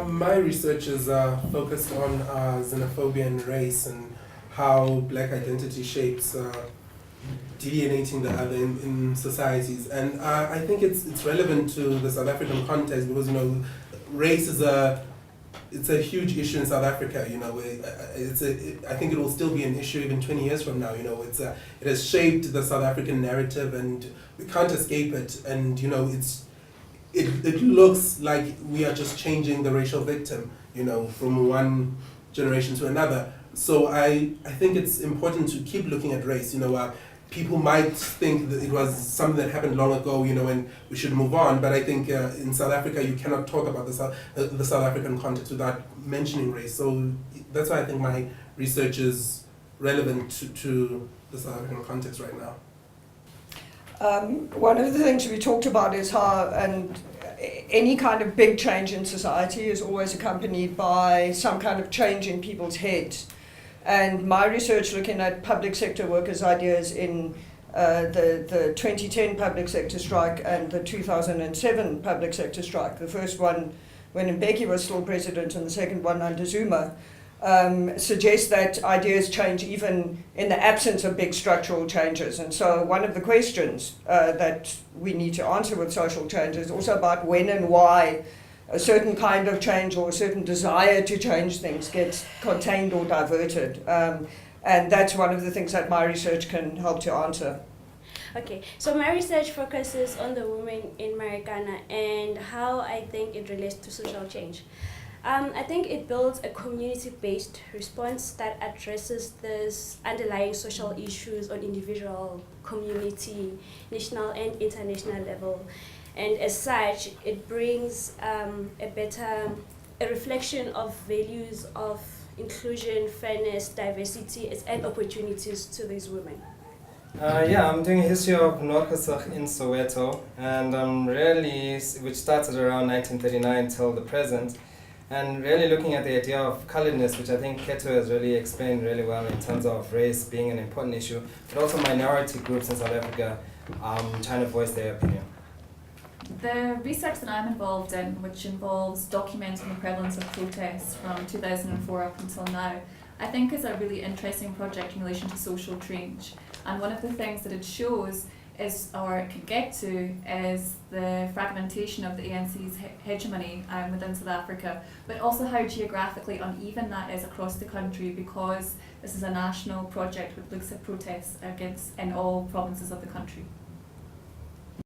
My research is focused on xenophobia and race and how black identity shapes delineating the other in societies. And I think it's relevant to the South African context because, race is it's a huge issue in South Africa. I think it will still be an issue even 20 years from now. It has shaped the South African narrative, and we can't escape it. And it looks like we are just changing the racial victim, from one generation to another. So I think it's important to keep looking at race. People might think that it was something that happened long ago, and we should move on. But I think in South Africa, you cannot talk about the South African context without mentioning race. So that's why I think my research is relevant to the South African context right now. One of the things we talked about is how any kind of big change in society is always accompanied by some kind of change in people's heads. And my research looking at public sector workers' ideas in the 2010 public sector strike and the 2007 public sector strike, the first one when Mbeki was still president and the second one under Zuma, suggests that ideas change even in the absence of big structural changes. And so one of the questions that we need to answer with social change is also about when and why a certain kind of change or a certain desire to change things gets contained or diverted. And that's one of the things that my research can help to answer. Okay, so my research focuses on the women in Marikana and how I think it relates to social change. I think it builds a community-based response that addresses these underlying social issues on individual, community, national and international level. And as such, it brings a reflection of values of inclusion, fairness, diversity, and opportunities to these women. I'm doing a history of North Kasach in Soweto, and which started around 1939 till the present, and really looking at the idea of coloredness, which I think Keto has really explained really well in terms of race being an important issue, but also minority groups in South Africa trying to voice their opinion. The research that I'm involved in, which involves documenting the prevalence of protests from 2004 up until now, I think is a really interesting project in relation to social change. And one of the things that it shows is, or it could get to, is the fragmentation of the ANC's hegemony within South Africa, but also how geographically uneven that is across the country, because this is a national project which looks at protests in all provinces of the country.